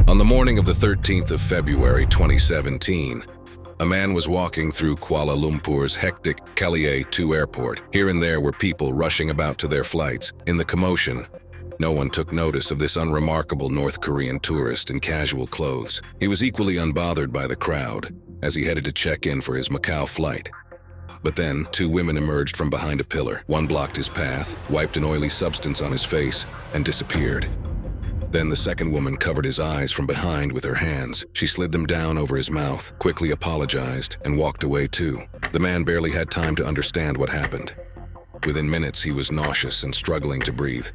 On the morning of the 13th of February 2017, a man was walking through Kuala Lumpur's hectic Kuala 2 airport. Here and there were people rushing about to their flights. In the commotion, no one took notice of this unremarkable North Korean tourist in casual clothes. He was equally unbothered by the crowd as he headed to check in for his Macau flight. But then, two women emerged from behind a pillar. One blocked his path, wiped an oily substance on his face, and disappeared. Then the second woman covered his eyes from behind with her hands. She slid them down over his mouth, quickly apologized, and walked away too. The man barely had time to understand what happened. Within minutes, he was nauseous and struggling to breathe.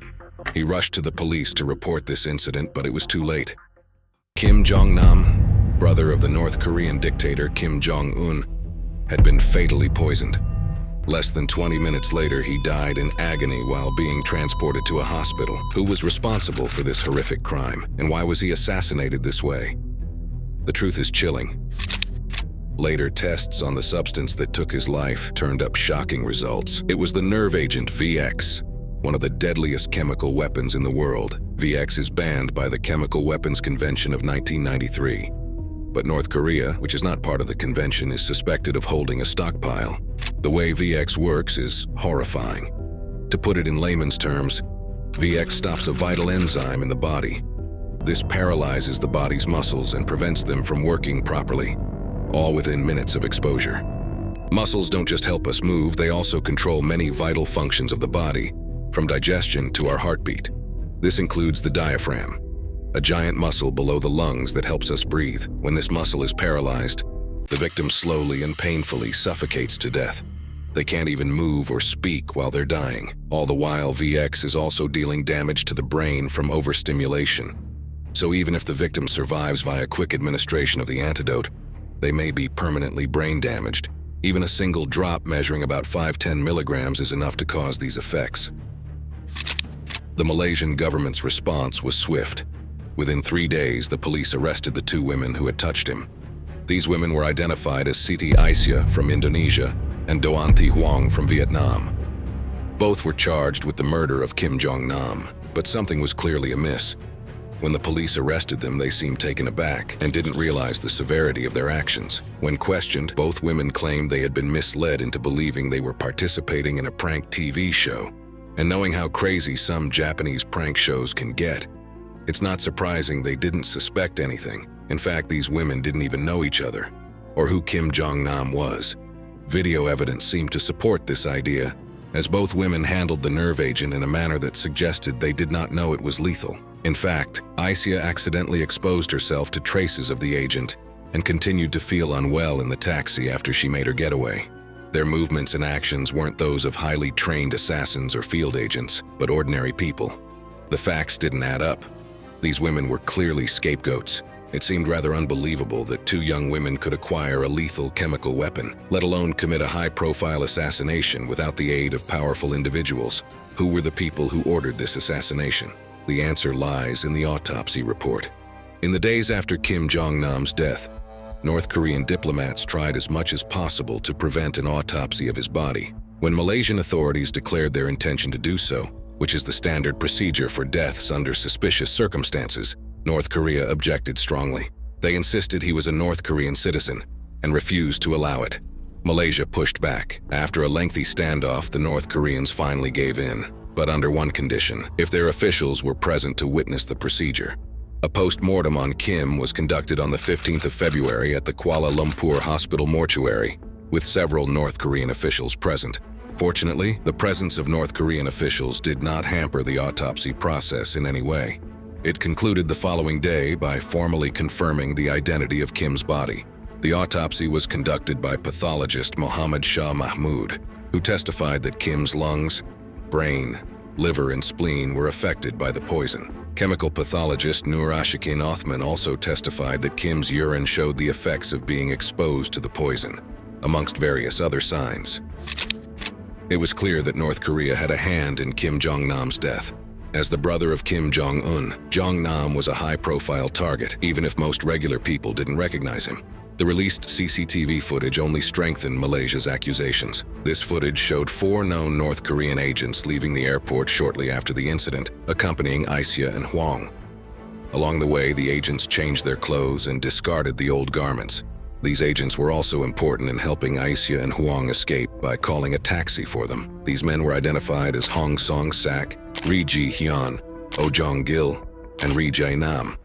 He rushed to the police to report this incident, but it was too late. Kim Jong-Nam, brother of the North Korean dictator Kim Jong-un, had been fatally poisoned. Less than 20 minutes later, he died in agony while being transported to a hospital. Who was responsible for this horrific crime, and why was he assassinated this way? The truth is chilling. Later tests on the substance that took his life turned up shocking results. It was the nerve agent VX, one of the deadliest chemical weapons in the world. VX is banned by the Chemical Weapons Convention of 1993. But North Korea, which is not part of the convention, is suspected of holding a stockpile. The way VX works is horrifying. To put it in layman's terms, VX stops a vital enzyme in the body. This paralyzes the body's muscles and prevents them from working properly, all within minutes of exposure. Muscles don't just help us move, they also control many vital functions of the body, from digestion to our heartbeat. This includes the diaphragm, a giant muscle below the lungs that helps us breathe. When this muscle is paralyzed, the victim slowly and painfully suffocates to death. They can't even move or speak while they're dying. All the while, VX is also dealing damage to the brain from overstimulation. So even if the victim survives via quick administration of the antidote, they may be permanently brain damaged. Even a single drop measuring about 5-10 milligrams is enough to cause these effects. The Malaysian government's response was swift. Within 3 days, the police arrested the two women who had touched him. These women were identified as Siti Aisyah from Indonesia and Doan Thi Huang from Vietnam. Both were charged with the murder of Kim Jong-Nam, but something was clearly amiss. When the police arrested them, they seemed taken aback and didn't realize the severity of their actions. When questioned, both women claimed they had been misled into believing they were participating in a prank TV show. And knowing how crazy some Japanese prank shows can get, it's not surprising they didn't suspect anything. In fact, these women didn't even know each other, or who Kim Jong-Nam was. Video evidence seemed to support this idea, as both women handled the nerve agent in a manner that suggested they did not know it was lethal. In fact, Aisyah accidentally exposed herself to traces of the agent and continued to feel unwell in the taxi after she made her getaway. Their movements and actions weren't those of highly trained assassins or field agents, but ordinary people. The facts didn't add up. These women were clearly scapegoats. It seemed rather unbelievable that two young women could acquire a lethal chemical weapon, let alone commit a high-profile assassination without the aid of powerful individuals. Who were the people who ordered this assassination? The answer lies in the autopsy report. In the days after Kim Jong-nam's death, North Korean diplomats tried as much as possible to prevent an autopsy of his body. When Malaysian authorities declared their intention to do so, which is the standard procedure for deaths under suspicious circumstances, North Korea objected strongly. They insisted he was a North Korean citizen and refused to allow it. Malaysia pushed back. After a lengthy standoff, the North Koreans finally gave in, but under one condition: if their officials were present to witness the procedure. A post-mortem on Kim was conducted on the 15th of February at the Kuala Lumpur hospital mortuary, with several North Korean officials present. Fortunately, the presence of North Korean officials did not hamper the autopsy process in any way. It concluded the following day by formally confirming the identity of Kim's body. The autopsy was conducted by pathologist Mohammed Shah Mahmood, who testified that Kim's lungs, brain, liver, and spleen were affected by the poison. Chemical pathologist Nur Ashikin Othman also testified that Kim's urine showed the effects of being exposed to the poison, amongst various other signs. It was clear that North Korea had a hand in Kim Jong-nam's death. As the brother of Kim Jong-un, Jong-nam was a high-profile target, even if most regular people didn't recognize him. The released CCTV footage only strengthened Malaysia's accusations. This footage showed 4 known North Korean agents leaving the airport shortly after the incident, accompanying Aisyah and Huang. Along the way, the agents changed their clothes and discarded the old garments. These agents were also important in helping Aisha and Huang escape by calling a taxi for them. These men were identified as Hong Song-sak, Ri Ji-hyun, Oh Jong-gil, and Ri Jae-nam.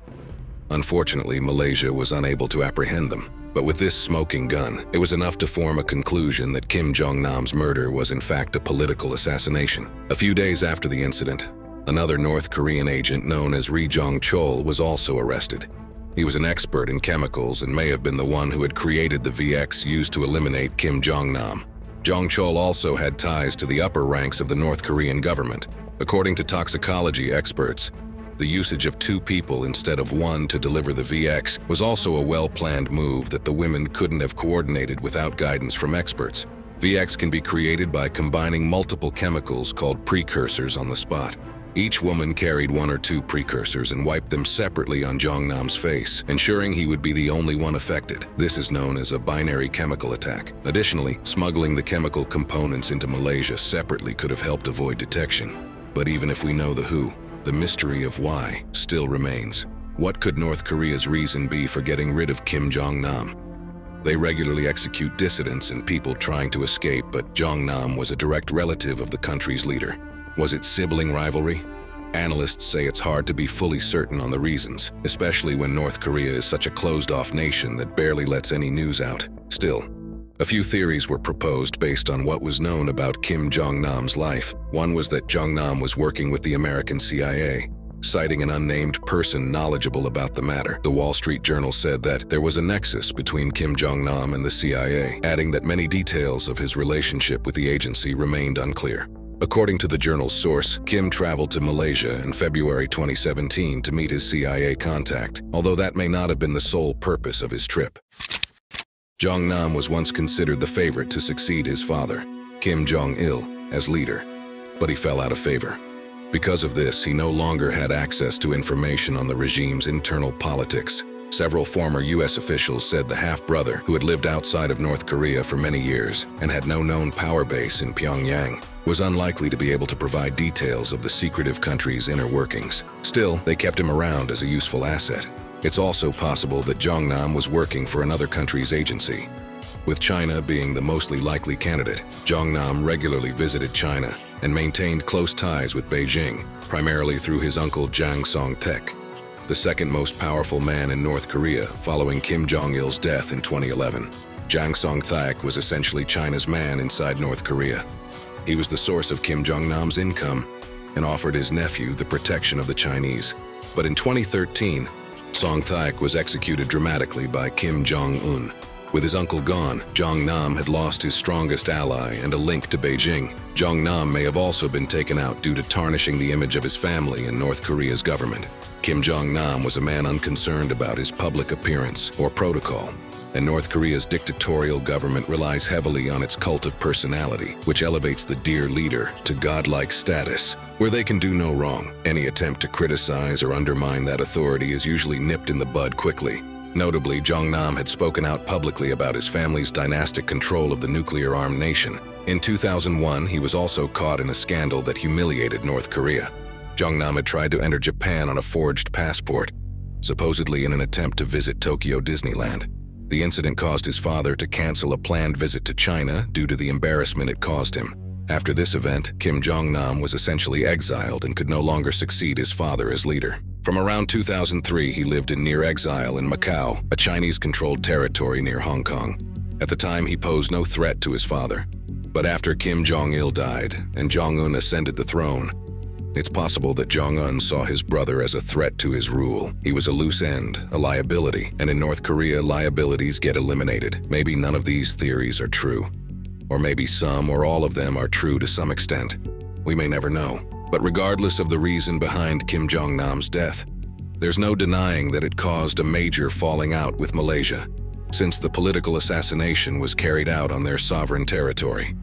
Unfortunately, Malaysia was unable to apprehend them. But with this smoking gun, it was enough to form a conclusion that Kim Jong-nam's murder was in fact a political assassination. A few days after the incident, another North Korean agent known as Ri Jong-chol was also arrested. He was an expert in chemicals and may have been the one who had created the VX used to eliminate Kim Jong-nam. Jong-chol also had ties to the upper ranks of the North Korean government. According to toxicology experts, the usage of 2 people instead of 1 to deliver the VX was also a well-planned move that the women couldn't have coordinated without guidance from experts. VX can be created by combining multiple chemicals called precursors on the spot. Each woman carried 1 or 2 precursors and wiped them separately on Jong-nam's face, ensuring he would be the only one affected. This is known as a binary chemical attack. Additionally, smuggling the chemical components into Malaysia separately could have helped avoid detection. But even if we know the who, the mystery of why still remains. What could North Korea's reason be for getting rid of Kim Jong-nam? They regularly execute dissidents and people trying to escape, but Jong-nam was a direct relative of the country's leader. Was it sibling rivalry? Analysts say it's hard to be fully certain on the reasons, especially when North Korea is such a closed-off nation that barely lets any news out. Still, a few theories were proposed based on what was known about Kim Jong-nam's life. One was that Jong-nam was working with the American CIA, citing an unnamed person knowledgeable about the matter. The Wall Street Journal said that there was a nexus between Kim Jong-nam and the CIA, adding that many details of his relationship with the agency remained unclear. According to the journal's source, Kim traveled to Malaysia in February 2017 to meet his CIA contact, although that may not have been the sole purpose of his trip. Jong-nam was once considered the favorite to succeed his father, Kim Jong-il, as leader, but he fell out of favor. Because of this, he no longer had access to information on the regime's internal politics. Several former U.S. officials said the half-brother, who had lived outside of North Korea for many years and had no known power base in Pyongyang, was unlikely to be able to provide details of the secretive country's inner workings. Still, they kept him around as a useful asset. It's also possible that Jong-nam was working for another country's agency. With China being the mostly likely candidate, Jong-nam regularly visited China and maintained close ties with Beijing, primarily through his uncle Jang Song-taek, the second most powerful man in North Korea following Kim Jong-il's death in 2011. Jang Song-taek was essentially China's man inside North Korea. He was the source of Kim Jong-nam's income and offered his nephew the protection of the Chinese. But in 2013, Song-taek was executed dramatically by Kim Jong-un. With his uncle gone, Jong-nam had lost his strongest ally and a link to Beijing. Jong-nam may have also been taken out due to tarnishing the image of his family in North Korea's government. Kim Jong-nam was a man unconcerned about his public appearance or protocol, and North Korea's dictatorial government relies heavily on its cult of personality, which elevates the dear leader to godlike status, where they can do no wrong. Any attempt to criticize or undermine that authority is usually nipped in the bud quickly. Notably, Jong-nam had spoken out publicly about his family's dynastic control of the nuclear-armed nation. In 2001, he was also caught in a scandal that humiliated North Korea. Jong-nam had tried to enter Japan on a forged passport, supposedly in an attempt to visit Tokyo Disneyland. The incident caused his father to cancel a planned visit to China due to the embarrassment it caused him. After this event, Kim Jong-nam was essentially exiled and could no longer succeed his father as leader. From around 2003, he lived in near exile in Macau, a Chinese-controlled territory near Hong Kong. At the time, he posed no threat to his father. But after Kim Jong-il died and Jong-un ascended the throne, it's possible that Jong-un saw his brother as a threat to his rule. He was a loose end, a liability, and in North Korea, liabilities get eliminated. Maybe none of these theories are true. Or maybe some or all of them are true to some extent. We may never know. But regardless of the reason behind Kim Jong-nam's death, there's no denying that it caused a major falling out with Malaysia, since the political assassination was carried out on their sovereign territory.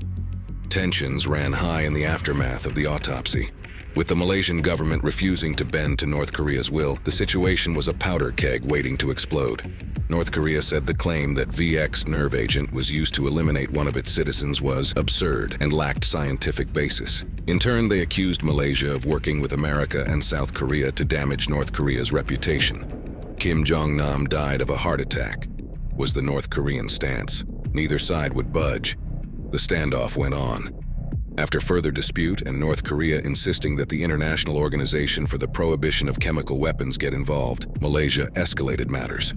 Tensions ran high in the aftermath of the autopsy. With the Malaysian government refusing to bend to North Korea's will, the situation was a powder keg waiting to explode. North Korea said the claim that VX nerve agent was used to eliminate one of its citizens was absurd and lacked scientific basis. In turn, they accused Malaysia of working with America and South Korea to damage North Korea's reputation. Kim Jong-Nam died of a heart attack, was the North Korean stance. Neither side would budge. The standoff went on. After further dispute and North Korea insisting that the International Organization for the Prohibition of Chemical Weapons get involved, Malaysia escalated matters.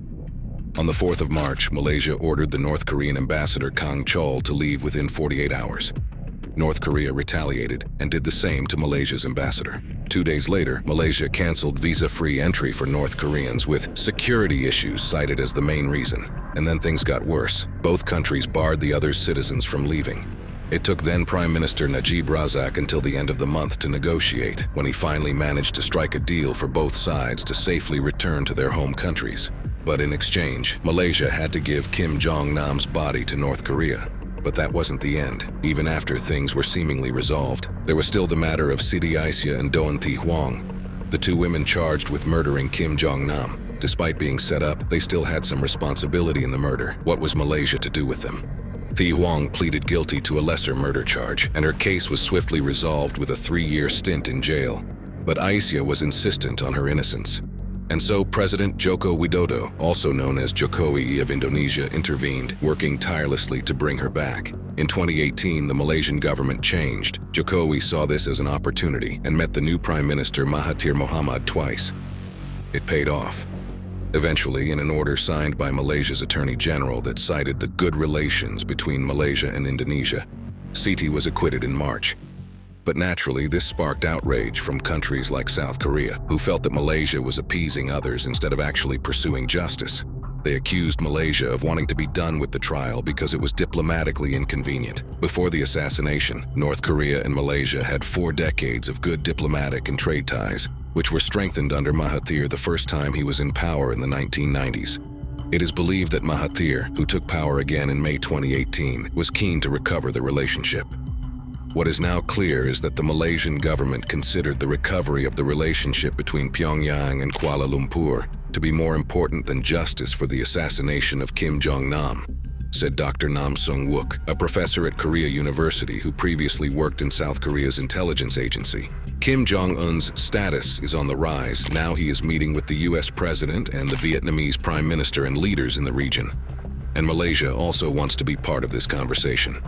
On the 4th of March, Malaysia ordered the North Korean ambassador Kang Chol to leave within 48 hours. North Korea retaliated and did the same to Malaysia's ambassador. 2 days later, Malaysia canceled visa-free entry for North Koreans with security issues cited as the main reason. And then things got worse. Both countries barred the other's citizens from leaving. It took then Prime Minister Najib Razak until the end of the month to negotiate, when he finally managed to strike a deal for both sides to safely return to their home countries. But in exchange, Malaysia had to give Kim Jong-nam's body to North Korea. But that wasn't the end. Even after things were seemingly resolved, there was still the matter of Siti Aisyah and Doan Thi Huang, the two women charged with murdering Kim Jong-nam. Despite being set up, they still had some responsibility in the murder. What was Malaysia to do with them? Thi Huang pleaded guilty to a lesser murder charge, and her case was swiftly resolved with a 3-year stint in jail. But Aisyah was insistent on her innocence. And so President Joko Widodo, also known as Jokowi of Indonesia, intervened, working tirelessly to bring her back. In 2018, the Malaysian government changed. Jokowi saw this as an opportunity and met the new Prime Minister Mahathir Mohamad twice. It paid off. Eventually, in an order signed by Malaysia's Attorney General that cited the good relations between Malaysia and Indonesia, Siti was acquitted in March. But naturally, this sparked outrage from countries like South Korea, who felt that Malaysia was appeasing others instead of actually pursuing justice. They accused Malaysia of wanting to be done with the trial because it was diplomatically inconvenient. Before the assassination, North Korea and Malaysia had 4 decades of good diplomatic and trade ties, which were strengthened under Mahathir the first time he was in power in the 1990s. It is believed that Mahathir, who took power again in May 2018, was keen to recover the relationship. What is now clear is that the Malaysian government considered the recovery of the relationship between Pyongyang and Kuala Lumpur to be more important than justice for the assassination of Kim Jong-nam, said Dr. Nam Sung-wook, a professor at Korea University who previously worked in South Korea's intelligence agency. Kim Jong-un's status is on the rise. Now he is meeting with the US president and the Vietnamese prime minister and leaders in the region. And Malaysia also wants to be part of this conversation.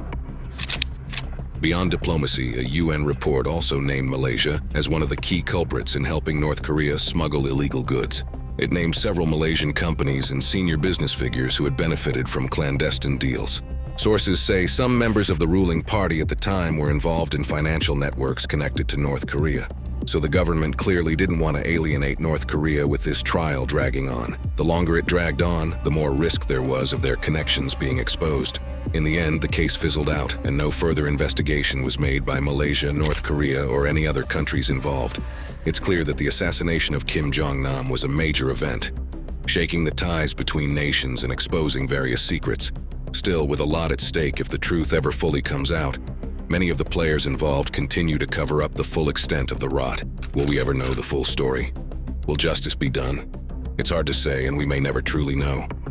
Beyond diplomacy, a UN report also named Malaysia as one of the key culprits in helping North Korea smuggle illegal goods. It named several Malaysian companies and senior business figures who had benefited from clandestine deals. Sources say some members of the ruling party at the time were involved in financial networks connected to North Korea. So the government clearly didn't want to alienate North Korea with this trial dragging on. The longer it dragged on, the more risk there was of their connections being exposed. In the end, the case fizzled out, and no further investigation was made by Malaysia, North Korea, or any other countries involved. It's clear that the assassination of Kim Jong-nam was a major event, shaking the ties between nations and exposing various secrets. Still, with a lot at stake if the truth ever fully comes out, many of the players involved continue to cover up the full extent of the rot. Will we ever know the full story? Will justice be done? It's hard to say, and we may never truly know.